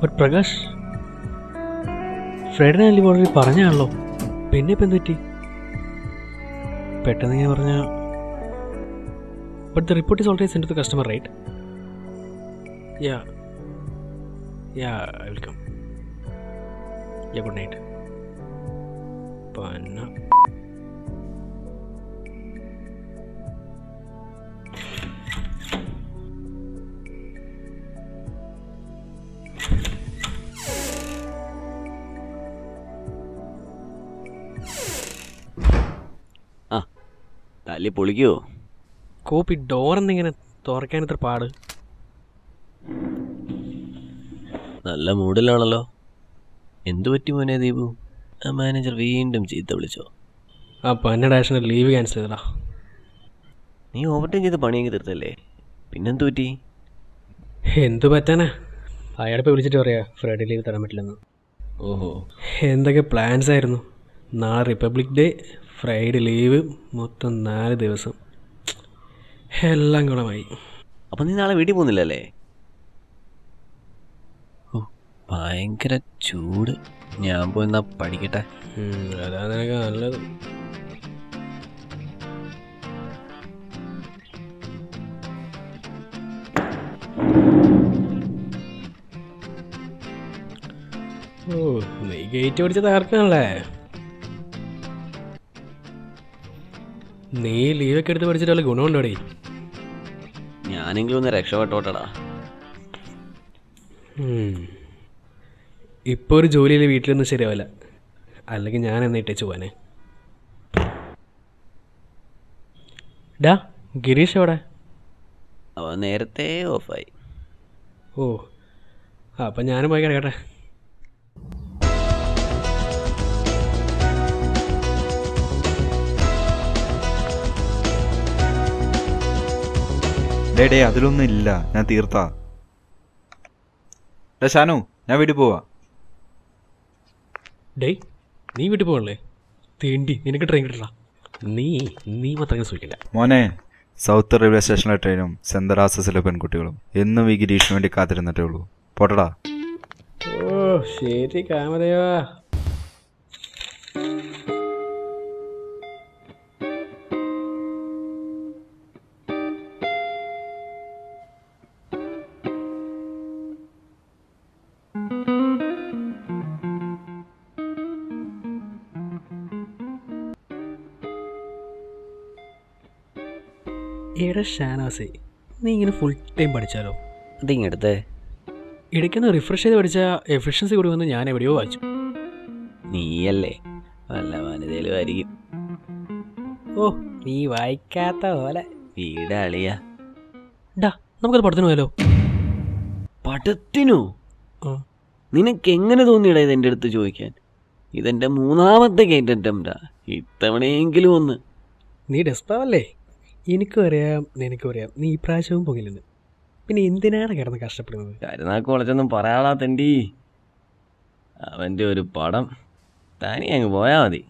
But Prakash, Friday leave already പറഞ്ഞാണല്ലോ, പിന്നെ ഇപ്പം എന്ത് പറ്റി? പെട്ടെന്ന് ഞാൻ പറഞ്ഞ. But the report is already send to the customer, right? Ya I will come. Ya, good night. പന്ന തല്ലി പൊളിക്കോ? കോപ്പി ഡോറെന്നിങ്ങനെ തുറക്കാൻ ഇത്ര പാട്? നല്ല മൂഡിലാണല്ലോ. എന്തു പറ്റി മോനെ ദീപു? ആ മാനേജർ വീണ്ടും ചീത്ത വിളിച്ചോ? ആ പന്ന ഡാഷൻ്റെ ലീവ് ക്യാൻസൽ ചെയ്തടാ. നീ ഓവർ ടൈം ചെയ്ത് പണിയെങ്കിൽ തീർത്തല്ലേ, പിന്നെന്തു പറ്റി? എന്തു പറ്റാനാ, അയാളിപ്പോൾ വിളിച്ചിട്ട് പറയാ ഫ്രൈഡേ ലീവ് തരാൻ പറ്റില്ലെന്ന്. ഓഹോ, എന്തൊക്കെ പ്ലാൻസ് ആയിരുന്നു. നാളെ റിപ്പബ്ലിക് ഡേ, ഫ്രൈഡേ ലീവ്, മൊത്തം 4 ദിവസം. എല്ലാം ഗുണമായി. അപ്പം നീ നാളെ വീട്ടിൽ പോകുന്നില്ലല്ലേ? ഓ, ഭയങ്കര ചൂട്. ഞാൻ പോയെന്നാ പഠിക്കട്ടെ. അതാ നിനക്ക് നല്ലത്. ഓ, നീ ഗേറ്റ് പിടിച്ച് തകർക്കാണല്ലേ? നീ ലീവൊക്കെ എടുത്ത് പഠിച്ചിട്ട് വല്ല ഗുണമുണ്ടോടേ? ഞാനെങ്കിലും ഒന്ന് രക്ഷപ്പെട്ടോട്ടടാ. ഇപ്പോൾ ഒരു ജോലിയിൽ വീട്ടിലൊന്നും ശരിയാവില്ല, അല്ലെങ്കിൽ ഞാൻ എന്നെ ഇട്ടേച്ച് പോവാനെ. ഡാ, ഗിരീഷ് എവിടെ? അവൻ നേരത്തെ ഓഫായി. ഓ, അപ്പം ഞാനും പോയി കിടക്കട്ടെ. ഡേ അതിലൊന്നും ഇല്ല, ഞാൻ തീർത്താ. ഷാനു, ഞാൻ വീട്ടിൽ പോവാ. ഡേയ്, നീ വീട്ടിൽ പോകണല്ലേ? തേണ്ടി, നിനക്ക് ട്രെയിൻ കിട്ടണ്ട. നീ മാത്രം സൂക്ഷിക്കണ്ട മോനെ. സൗത്ത് റെയിൽവേ സ്റ്റേഷനിലെ ട്രെയിനും സെന്തറാസസിലെ പെൺകുട്ടികളും എന്നും ഈ ഗിരീഷിന് വേണ്ടി കാത്തിരുന്നിട്ടേ ഉള്ളൂ. പോട്ടടാ. ഓ ശരി കാമദേവാ. എടാ ഷാനാസേ, നീ ഇങ്ങനെ ഫുൾ ടൈം പഠിച്ചാലോ? അതിങ്ങടുത്തേ ഇടയ്ക്കൊന്ന് റിഫ്രഷ് ചെയ്ത് പഠിച്ചാൽ എഫിഷ്യൻസി കൂടുമെന്ന് ഞാൻ എവിടെയോ വായിച്ചു. നീയല്ലേ വല്ല വനിതയിലും ആയിരിക്കും. ഓ, നീ വായിക്കാത്ത പോലെ. വീടാളിയാ. ഡാ, നമുക്കത് പഠിത്തത്തിന് പോയാലോ? പഠിത്തിനോ? നിനക്ക് എങ്ങനെ തോന്നിയിടാ ഇതെൻ്റെ അടുത്ത് ചോദിക്കാൻ? ഇതെൻ്റെ 3ാമത്തെ ഗേറ്റ് അറ്റംപ്റ്റാ. ഇത്തവണയെങ്കിലും ഒന്ന്. നീ ഡെസ്പാവല്ലേ? എനിക്കും അറിയാം, നിനക്കും അറിയാം നീ ഈ പ്രാവശ്യവും പോകില്ലെന്ന്. പിന്നെ എന്തിനാണ് കിടന്ന് കഷ്ടപ്പെടുന്നത്? കരുനാക്ക് കുളച്ചൊന്നും പറയാളാ തെണ്ടി. അവൻ്റെ ഒരു പടം താനേ അങ്ങ് പോയാൽ മതി.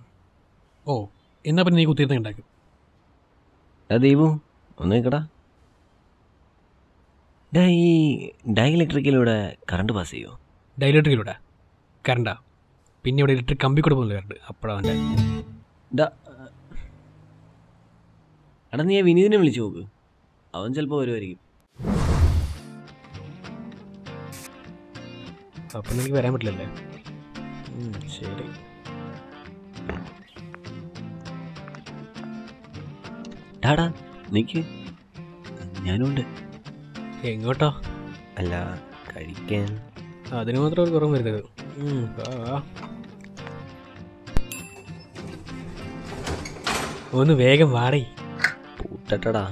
ഓ, എന്നാ പിന്നെ നീ കുത്തിയിരുന്ന് ഉണ്ടാക്കും. ദീപു ഒന്ന് നിൽക്കടാ. ഈ ഡൈഇലക്ട്രിക്കിലൂടെ കറണ്ട് പാസ് ചെയ്യുമോ? ഡൈഇലക്ട്രിക്കിലൂടെ കറണ്ടാ? പിന്നെ ഇവിടെ ഇലക്ട്രിക് കമ്പി കൂടെ പോകുന്നത് കറണ്ട്. അപ്പോഴാണ് എടാ, നീ വിനീതിനെ വിളിച്ചു നോക്ക്, അവൻ ചിലപ്പോൾ വരുമായിരിക്കും. അപ്പം എനിക്ക് വരാൻ പറ്റില്ലല്ലേ? ശരി. ടാടാ നിക്ക്, ഞാനുണ്ട്. എങ്ങോട്ടോ? അല്ല, കഴിക്കാൻ. അതിന് മാത്രം ഒരു കുറവ് വരുന്നത്. ഒന്ന് വേഗം വാടേ. പൂട്ടട്ടടാ.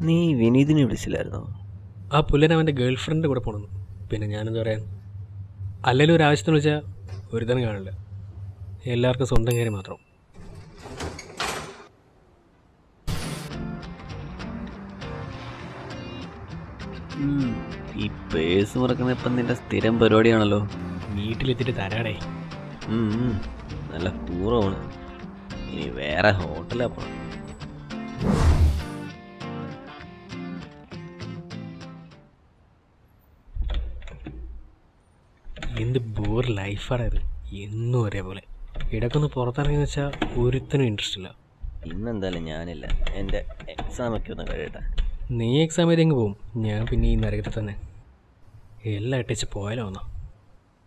നീ വിനീതിനെ വിളിച്ചില്ലായിരുന്നോ? ആ പുല്ലൻ അവൻ്റെ ഗേൾ ഫ്രണ്ടിൻ്റെ കൂടെ പോകണമെന്ന്. പിന്നെ ഞാനെന്താ പറയാൻ? അല്ലെങ്കിൽ ഒരു ആവശ്യത്തിന് വിളിച്ചാൽ ഒരുതരം കാണില്ല, എല്ലാവർക്കും സ്വന്തം കാര്യം മാത്രം. ഈ പേഴ്സ് മറക്കുന്ന ഇപ്പം നിന്റെ സ്ഥിരം പരിപാടിയാണല്ലോ. വീട്ടിലെത്തിയിട്ട് തരാടേ. നല്ല പൂർവ്വമാണ്. ഇനി വേറെ ഹോട്ടലാ പോണം. എന്ത് ബോർ ലൈഫാണ് ഇത്, എന്നും ഒരേപോലെ. ഇടയ്ക്കൊന്ന് പുറത്തിറങ്ങിയെന്ന് വെച്ചാൽ ഒരുത്തനും ഇൻട്രസ്റ്റ് ഇല്ല. ഇന്നെന്തായാലും ഞാനില്ല, എൻ്റെ എക്സാമൊക്കെ ഒന്ന് കഴിയട്ടെ. നീ എക്സാം ചെയ്തെങ്ങ് പോവും, ഞാൻ പിന്നെ ഈ നരകത്തിൽ തന്നെ. എല്ലാം ഇട്ടേച്ച് പോയാലോ എന്നാ.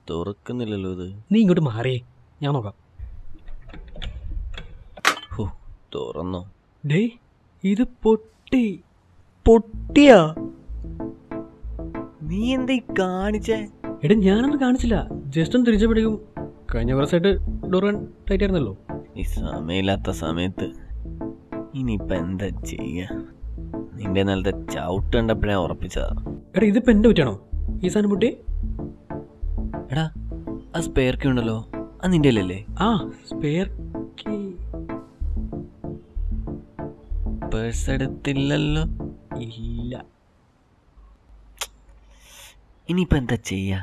തുറക്കുന്നില്ലല്ലോ ഇത്. നീ ഇങ്ങോട്ട് മാറിയേ, ഞാൻ നോക്കാം. ഹോ, തുറന്നോ? ഡേയ്, ഇത് പൊട്ടിയാ? നീ എന്താ കാണിച്ചേ? എടാ ഞാനൊന്നും കാണിച്ചില്ല, ജസ്റ്റ് ഒന്ന് തിരിച്ചു പിടിക്കും. കഴിഞ്ഞ കുറച്ചായിട്ട് ഡോർ ടൈറ്റ് ആയിരുന്നല്ലോ. ഈ സമയമില്ലാത്ത സമയത്ത് ഇനിയിപ്പോൾ എന്താ ചെയ്യാ? നിന്റെ നിലത്തെ ചവിട്ട് കണ്ടപ്പോഴേ ഉറപ്പിച്ചതാ. എടാ ഇതിപ്പോൾ എൻ്റെ കുറ്റിയാണോ ഈ സാധനം പൊട്ടി? എടാ ആ സ്പെയർ കീ ഉണ്ടല്ലോ, അത് നിന്റെ അല്ലേ? ആ സ്പെയർ കീ പേഴ്സ് എടുത്തില്ലല്ലോ. ഇല്ല. ഇനിയിപ്പോൾ എന്താ ചെയ്യാ?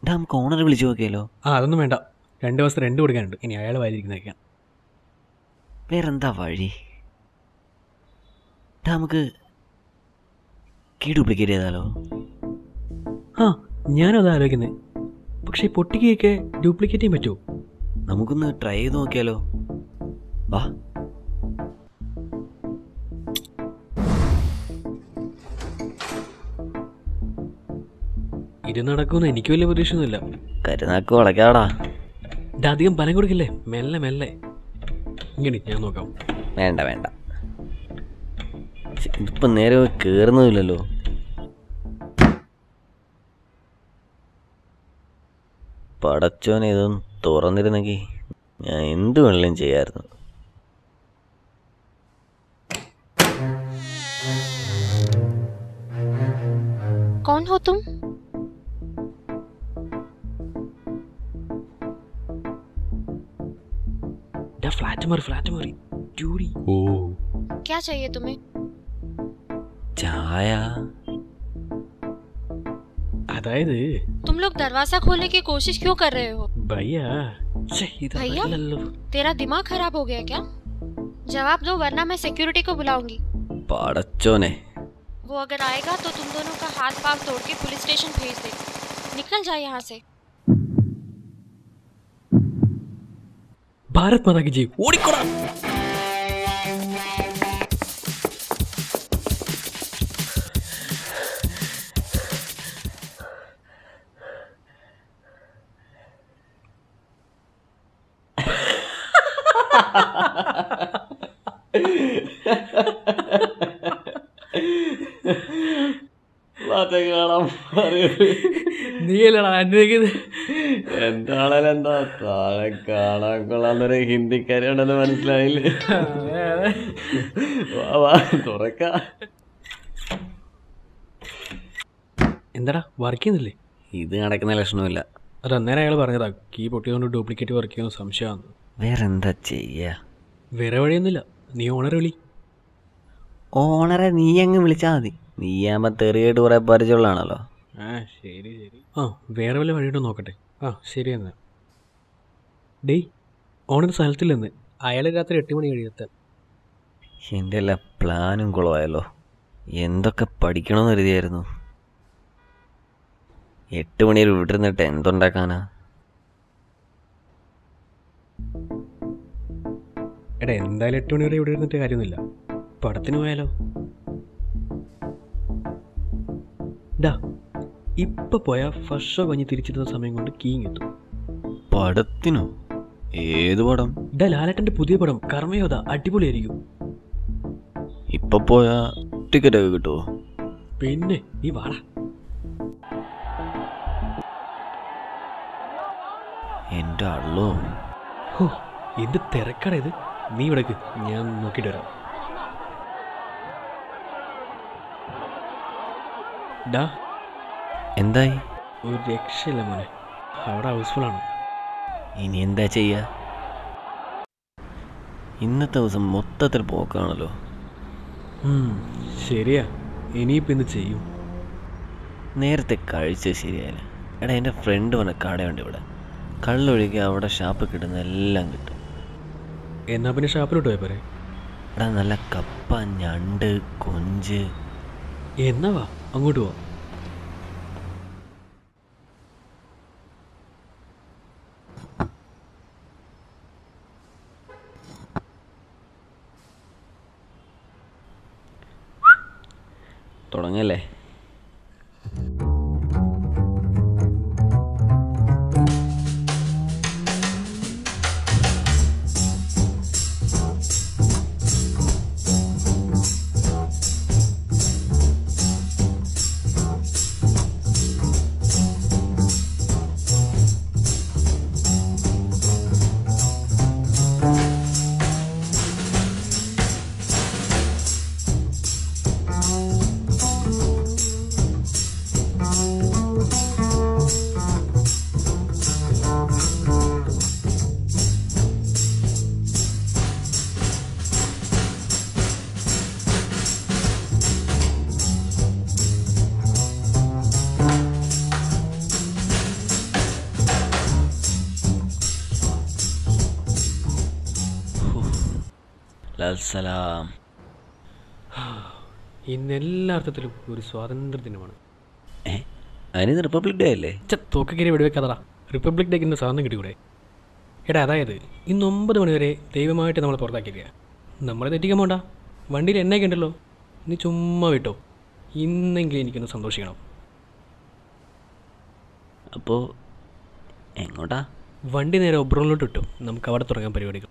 നമുക്ക് ഓണറെ വിളിച്ചു നോക്കിയാലോ? അതൊന്നും വേണ്ട, 2 ദിവസം റെന്റ് കൊടുക്കാനുണ്ട്, ഇനി അയാൾ വായിരിക്കുന്നതൊക്കെയാണ്. വേറെന്താ വഴി? നമുക്ക് കീ ഡ്യൂപ്ലിക്കേറ്റ് ചെയ്താലോ? ഞാനും അത് ആലോചിക്കുന്നത്. പക്ഷേ ഈ പൊട്ടിക്കൊക്കെ ഡ്യൂപ്ലിക്കേറ്റ് ചെയ്യാൻ പറ്റുമോ? നമുക്കൊന്ന് ട്രൈ ചെയ്ത് നോക്കിയാലോ? വാ. ഇത് നടക്കുമെന്ന് എനിക്ക് വലിയ പ്രതീക്ഷയൊന്നുമില്ല. കരുനാക്ക് വളയ്ക്കാടാ. അധികം ബലം കൊടുക്കില്ലേ, മെല്ലെ മെല്ലെ. ഇങ്ങനെ ഞാൻ നോക്കാം. വേണ്ട വേണ്ട, ഇതിപ്പം നേരെ കയറുന്നതില്ലല്ലോ. പടച്ചോനെ, ഇതൊന്നും തുറന്നിരുന്നെങ്കിൽ ഞാൻ എന്ത് വേണമെങ്കിലും ചെയ്യാമായിരുന്നു. कौन हो तुम? ഫ്ലാറ്റ് മാറി ജൂഡി. ഓ क्या चाहिए तुम्हें? ചായ. അതായത് तुम लोग दरवाजा खोलने की कोशिश क्यों कर रहे हो? ഭയ്യ. भैया? तेरा दिमाग खराब हो गया क्या? जवाब दो वरना मैं सिक्योरिटी को बुलाऊंगी. പടച്ചോനെ, वो अगर आएगा तो तुम दोनों का हाथ पांव तोड़ के पुलिस स्टेशन भेज दे. निकल जाए यहाँ से. ഭാരത് മാതാ കി ജയ്. ഓടിക്കോടാ. നീയല്ലടാ അന്വേഷിക്കുന്നത്. എന്താണല്ലോ എന്താ താഴെ കാണാൻ കൊള്ളാന്നൊരു ഹിന്ദിക്കാരി ഉണ്ടെന്ന് മനസ്സിലായില്ലേ? വാ തുറക്ക. എന്താടാ വർക്ക് ചെയ്യുന്നില്ലേ? ഇത് നടക്കുന്ന ലക്ഷണമില്ല. അത് അന്നേരം അയാൾ പറഞ്ഞതാ, കീ പൊട്ടിയതുകൊണ്ട് ഡ്യൂപ്ലിക്കേറ്റ് വർക്ക് ചെയ്യുന്ന സംശയമാണ്. വേറെന്താ ചെയ്യാ? വേറെ വഴിയൊന്നുമില്ല, നീ ഓണറെ വിളി. ഓണറെ നീ അങ്ങ് വിളിച്ചാൽ മതി. നീയാകുമ്പോൾ തെറിയായിട്ട് കുറേ പരിചയമുള്ളതാണല്ലോ. ശരി. വേറെ വല്ല വഴിയോട്ട് നോക്കട്ടെ. ശരി എന്നാ. ഡേയ്, ഓണർ സ്ഥലത്തില്ലെന്ന്, അയാൾ രാത്രി 8 മണി കഴിയത്താൻ. എൻ്റെ എല്ലാ പ്ലാനും കുളമായല്ലോ. എന്തൊക്കെ പഠിക്കണമെന്ന് കരുതിയായിരുന്നു. 8 മണിയിൽ വിട്ടിരുന്നിട്ട് എന്തുണ്ടാക്കാനാ? എടാ എന്തായാലും 8 മണി വരെ ഇവിടെ ഇരുന്നിട്ട് കാര്യമൊന്നുമില്ല, പടത്തിന് പോയാലോ? ഡാ ഇപ്പം പോയാൽ ഫസ്റ്റ് ഷോ കഴിഞ്ഞ് തിരിച്ചിരുന്ന സമയം കൊണ്ട് കീങ് എത്തും. പടത്തിനോ? ഏത് പടം? ഡാ ലാലേട്ടൻ്റെ പുതിയ പടം കർമ്മയോധ, അടിപൊളിയായിരിക്കും. ഇപ്പൊ പോയാ ടിക്കറ്റ് ഒക്കെ കിട്ടുമോ? പിന്നെ നീ വാടാ. എൻ്റെ അള്ളോ, എന്ത് തിരക്കട ഇത്. നീ ഇവിടേക്ക്, ഞാൻ നോക്കിയിട്ട് വരാം. ഡാ എന്തായി? ഒരു രക്ഷയില്ല മോനെ, അവിടെ ഹൗസ്ഫുള്ളാണ്. ഇനി എന്താ ചെയ്യാ? ഇന്നത്തെ ദിവസം മൊത്തത്തിൽ പോക്കാണല്ലോ. ശരിയാ, ഇനിയിപ്പോൾ എന്ത് ചെയ്യും? നേരത്തെ കഴിച്ചത് ശരിയായില്ല. എടാ എൻ്റെ ഫ്രണ്ട് വന്ന കടയുണ്ട് ഇവിടെ, കള്ളൊഴികെ അവിടെ ഷാപ്പ് കിട്ടുന്ന എല്ലാം കിട്ടും. എന്നാ പിന്നെ ഷാപ്പിലോട്ട് പോയ പോരെ? എടാ നല്ല കപ്പ, ഞണ്ട്, കൊഞ്ച്. എന്നാ വാ അങ്ങോട്ട് പോവാം. തുടങ്ങല്ലേ? സലാം. ഇന്ന് എല്ലാ അർത്ഥത്തിലും ഒരു സ്വാതന്ത്ര്യ ദിനമാണ്. അതിന് റിപ്പബ്ലിക് ഡേ അല്ലേ? തോക്കക്കരി വെടിവെക്കാതടാ. റിപ്പബ്ലിക് ഡേക്ക് ഇന്ന് സ്വാതന്ത്ര്യം കിട്ടിക്കൂടെ? എടാ, അതായത് ഇന്ന് 9 മണി വരെ ദൈവമായിട്ട് നമ്മളെ പുറത്താക്കിയിരിക്കുക. നമ്മളെ തെറ്റിക്കാൻ പോണ്ട. വണ്ടിയിൽ എണ്ണയൊക്കെ ഉണ്ടല്ലോ, നീ ചുമ്മാ വിട്ടോ. ഇന്നെങ്കിലും എനിക്കൊന്ന് സന്തോഷിക്കണം. അപ്പോൾ എങ്ങോട്ടാ? വണ്ടി നേരെ ഒബ്രോണിലോട്ട് ഇട്ടു. നമുക്ക് അവിടെ തുടങ്ങാൻ പരിപാടികൾ.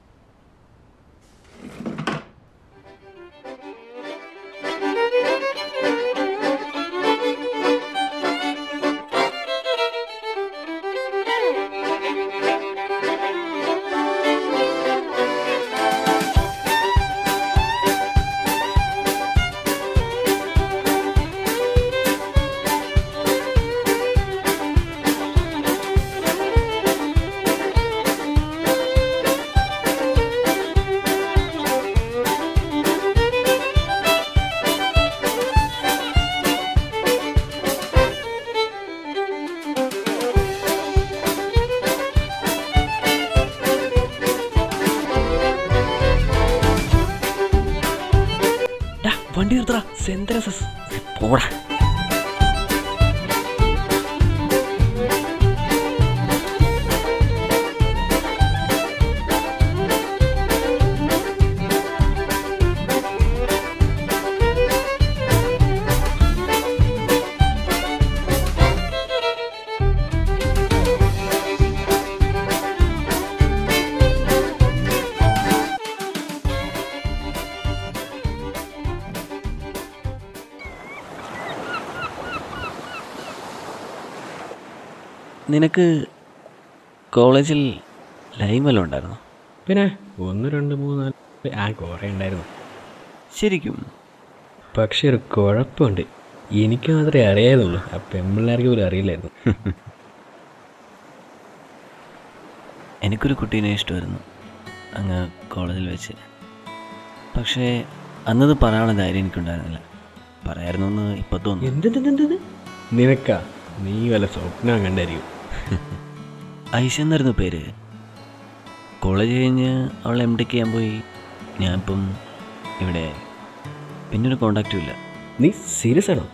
വണ്ടി നിർത്തടാ. സെന്തരസസ് പോടാ. നിനക്ക് കോളേജിൽ ലൈൻ വല്ലതും ഉണ്ടായിരുന്നോ? പിന്നെ 1 2 3 4 കുറേ ഉണ്ടായിരുന്നു. ശരിക്കും? പക്ഷെ ഒരു കുഴപ്പമുണ്ട്. എനിക്ക് മാത്രമേ അറിയാതുള്ളൂ. ആ പെമ്പിള്ളേർക്ക് പോലും അറിയില്ലായിരുന്നു. എനിക്കൊരു കുട്ടീനെ ഇഷ്ടമായിരുന്നു അങ്ങ് കോളേജിൽ വെച്ച്. പക്ഷേ അന്നത് പറയാനുള്ള ധൈര്യം എനിക്കുണ്ടായിരുന്നില്ല. പറയായിരുന്നു എന്ന് ഇപ്പം തോന്നുന്നു. എന്ത് നിനക്കാ? നീ വല്ല സ്വപ്നം കണ്ടായിരിക്കും. ഐഷ എന്നായിരുന്നു പേര്. കോളേജ് കഴിഞ്ഞ് അവൾ MTech ചെയ്യാൻ പോയി. ഞാനിപ്പം ഇവിടെ. പിന്നൊരു കോണ്ടാക്റ്റും ഇല്ല. നീ സീരിയസ് ആണോ?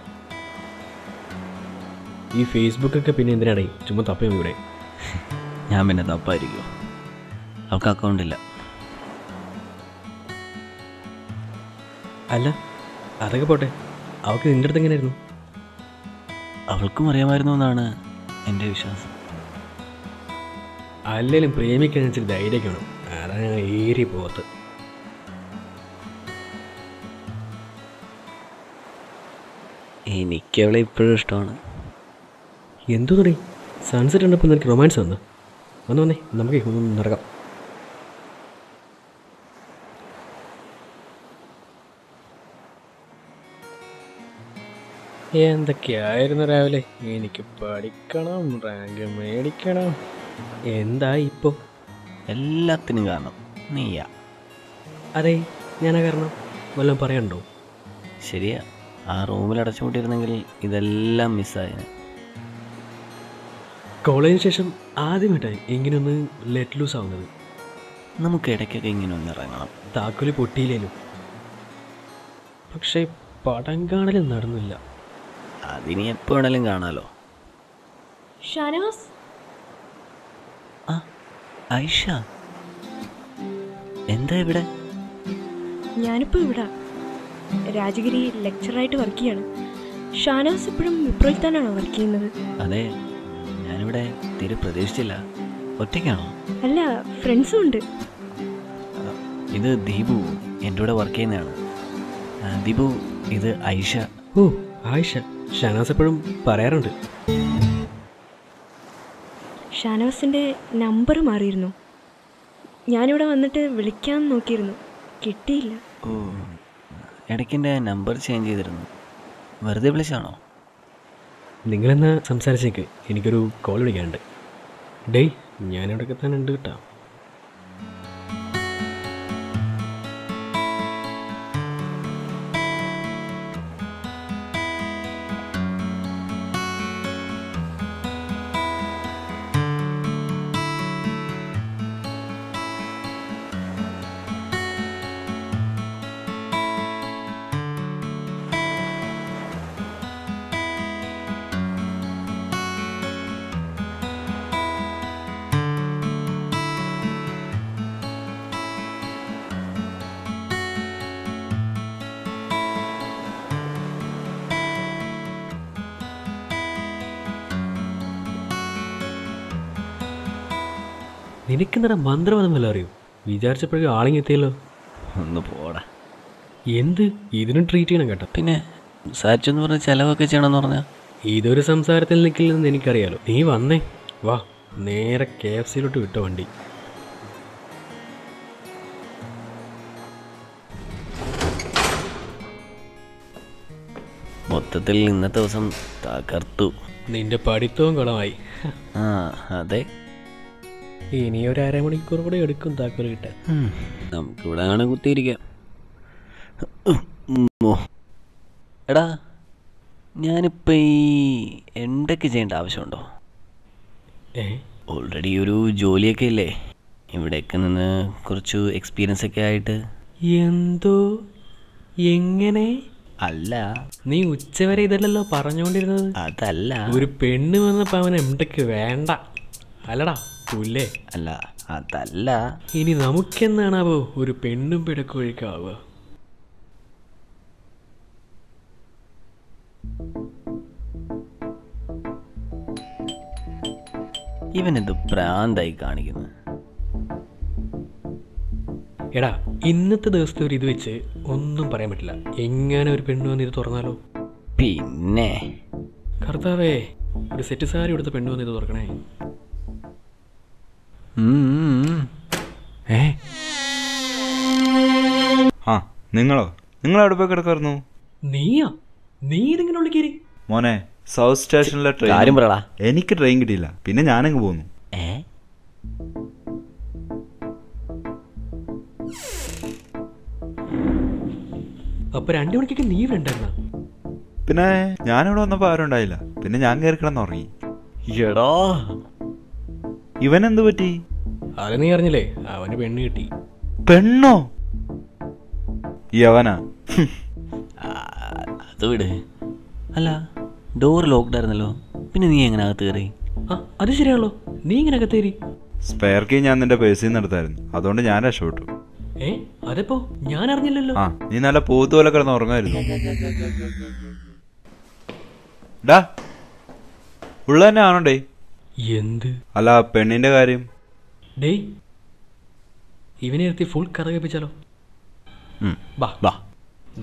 ഈ ഫേസ്ബുക്കൊക്കെ പിന്നെ എന്തിനാടേ ചുമ്മാ തപ്പയും ഇവിടെ? ഞാൻ പിന്നെ തപ്പായിരിക്കുമോ? അവൾക്ക് അക്കൗണ്ടില്ല. അല്ല, അതൊക്കെ പോട്ടെ. അവൾക്ക് നിൻ്റെ അടുത്ത് എങ്ങനെയായിരുന്നു? അവൾക്കും അറിയാമായിരുന്നു എന്നാണ് എൻ്റെ വിശ്വാസം. അല്ലെങ്കിലും പ്രേമിക്കാൻ ഇച്ചിരി ധൈര്യമൊക്കെ വേണം. അതാണ് ഞാൻ ഏറി പോകത്ത്. എനിക്കവളെ ഇപ്പോഴും ഇഷ്ടമാണ്. എന്തോ തുടങ്ങി സൺസെറ്റ് ഉണ്ടപ്പോൾ നിനക്ക് റൊമാൻസ് വന്നു. വന്നേ നമുക്ക് ഒന്ന് നടക്കാം. എന്തൊക്കെയായിരുന്നു രാവിലെ? എനിക്ക് പഠിക്കണം, റാങ്ക് മേടിക്കണം. എന്താ ഇപ്പോൾ? എല്ലാത്തിനും കാരണം നീയാ. അതെ, ഞാനാ കാരണം. വല്ലതും പറയണ്ടോ? ശരിയാ. ആ റൂമിൽ അടച്ചുപൂട്ടിയിരുന്നെങ്കിൽ ഇതെല്ലാം മിസ്സായേനെ. കോളേജിന് ശേഷം ആദ്യമായിട്ടായി ഇങ്ങനെയൊന്ന് ലെറ്റ് ലൂസ് ആവുന്നത്. നമുക്ക് ഇടയ്ക്കൊക്കെ ഇങ്ങനെ ഒന്ന് ഇറങ്ങണം. താക്കോല് പൊട്ടിയില്ലേലും. പക്ഷേ പടം കാണലും നടന്നില്ല. അതിനി എപ്പോൾ വേണേലും കാണാലോ. ഷാനവാസ്, ആ ഐഷ, എന്താ ഇവിടെ? ഞാനിപ്പോൾ ഇവിടെ രാജഗിരി ലെക്ചറായിട്ട് വർക്ക് ചെയ്യാണ്. ഷാനവാസ് ഇപ്പോഴും വിപ്രോയിൽ തന്നെയാണോ വർക്ക് ചെയ്യുന്നത്? അതെ, ഞാനിവിടെ തീരെ പ്രതീക്ഷിച്ചില്ല. ഒറ്റയ്ക്കാണോ? അല്ല, ഫ്രണ്ട്സും ഉണ്ട്. ഇത് ദീപു, എൻ്റെ കൂടെ വർക്ക് ചെയ്യുന്നതാണ്. ദീപു, ഇത് ഐഷ. ഓ ആയിഷ, ഷാനവാസ് എപ്പോഴും പറയാറുണ്ട്. ഷാനവാസിൻ്റെ നമ്പർ മാറിയിരുന്നു. ഞാനിവിടെ വന്നിട്ട് വിളിക്കാൻ നോക്കിയിരുന്നു, കിട്ടിയില്ല. ഓ, ഇടയ്ക്കെൻ്റെ നമ്പർ ചേഞ്ച് ചെയ്തിരുന്നു. വെറുതെ വിളിച്ചാണോ? നിങ്ങളെന്നാ സംസാരിച്ചേക്ക്, എനിക്കൊരു കോൾ വിളിക്കാനുണ്ട്. ഡേയ്, ഞാനിവിടെയൊക്കെ തന്നെ ഉണ്ട് കേട്ടോ. നിനക്കെന്താ മന്ത്രവാദം വല്ല അറിയോ? വിചാരിച്ചപ്പോഴേക്കും ആളിങ്ങെത്തിയല്ലോ. ഒന്ന് പോടാ. എന്ത് ഇതിനും ട്രീറ്റ് ചെയ്യണം കേട്ടോ. പിന്നെ സാരിച്ചെന്ന് പറഞ്ഞ ചിലവൊക്കെ ചെയ്യണമെന്ന് പറഞ്ഞാൽ ഇതൊരു സംസാരത്തിൽ നിൽക്കില്ലെന്ന് എനിക്കറിയാലോ. നീ വന്നേ, വാ, നേരെ KFC-യിലോട്ട് വിട്ടോ വണ്ടി. മൊത്തത്തിൽ ഇന്നത്തെ ദിവസം തകർത്തു. നിന്റെ പഠിത്തവും കുളമായി. ആ അതെ, ഇനി ഒരു അരമണിക്കൂർ കൂടെ എടുക്കും താക്കോൽ കിട്ടാൻ. നമുക്കിവിടെ ആണ് കുത്തിയിരിക്കാം. എടാ, ഞാനിപ്പോൾ ഈ എന്തൊക്കെ ചെയ്യേണ്ട ആവശ്യമുണ്ടോ? ഓൾറെഡി ഒരു ജോലിയൊക്കെ ഇല്ലേ, ഇവിടെയൊക്കെ നിന്ന് കുറച്ച് എക്സ്പീരിയൻസ് ഒക്കെ ആയിട്ട്. എന്തോ എങ്ങനെ? അല്ല, നീ ഉച്ചവരെ ഇതല്ലല്ലോ പറഞ്ഞുകൊണ്ടിരുന്നത്. അതല്ല, ഒരു പെണ്ണ് വന്നപ്പോൾ അവൻ എംടെക്ക് വേണ്ട അല്ലടാ പുല്ലേ. അല്ല അതല്ല. ഇനി നമുക്കെന്നാണാവോ ഒരു പെണ്ണും പിടക്കൊഴിക്കാവുക? ഇവനെന്ത് പ്രാന്തായി കാണിക്കുന്നു? എടാ, ഇന്നത്തെ ദിവസത്തെ ഒരു ഇത് വെച്ച് ഒന്നും പറയാൻ പറ്റില്ല. എങ്ങനെ ഒരു പെണ്ണ് വന്ന് ഇത് തുറന്നാലോ? പിന്നെ കർത്താവേ, ഒരു സെറ്റ് സാരി എടുത്ത പെണ്ണ് വന്ന് ഇത് തുറക്കണേ. ആ നിങ്ങളോ? നിങ്ങൾ എവിടെ പോയി കിടക്കായിരുന്നു? നീയാ? നീ ഇതിങ്ങനെ ഉള്ളിക്കേരി? മോനെ, സൗത്ത് സ്റ്റേഷനിലെ കാര്യം ട്രെയിൻ പറയടാ. എനിക്ക് ട്രെയിൻ കിട്ടിയില്ല, പിന്നെ ഞാനങ്ങ് പോന്നു. അപ്പൊ 2 മണിക്കൊക്കെ നീ വേണ്ടായിരുന്ന? പിന്നെ ഞാനിവിടെ വന്നപ്പോൾ ആരും ഉണ്ടായില്ല, പിന്നെ ഞാൻ കയറി കിടന്നുറങ്ങി. എടാ, ഇവനെന്ത് പറ്റി? അത് നീ അറിഞ്ഞില്ലേ, അവന് പെണ്ണ് കിട്ടി. പെണ്ണോ? യവനാ? അത് വിട്. അല്ല, ഡോർ ലോക്ക്ഡ് ആയിരുന്നല്ലോ, പിന്നെ നീ എങ്ങനെ അകത്ത് കയറി? ആ അത് ശരിയാണല്ലോ, നീ ഇങ്ങനെ അകത്തേരി. സ്പെയർ കീ ഞാൻ നിന്റെ പേഴ്സിൽ നിന്ന് എടുത്തായിരുന്നു, അതുകൊണ്ട് ഞാൻ രക്ഷപ്പെട്ടു. അതിപ്പോ ഞാൻ അറിഞ്ഞില്ലല്ലോ. ആ, നീ നല്ല പൂത്ത് പോലെ കിടന്ന് ഉറങ്ങായിരുന്നു. ഡാ, ഉള്ള തന്നെ ആണോ ഡേ? എന്ത്? അല്ല, പെണ്ണിന്റെ കാര്യം. ഡേയ്, ഇവനെ നിർത്തി ഫുൾ കഥ കേൾപ്പിച്ചാലോ? വാ,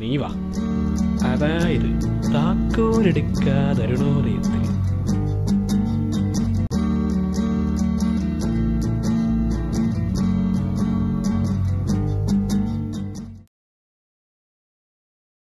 നീ വാ. അതായത് താക്കോലെടുക്കാതരുണോറിയത്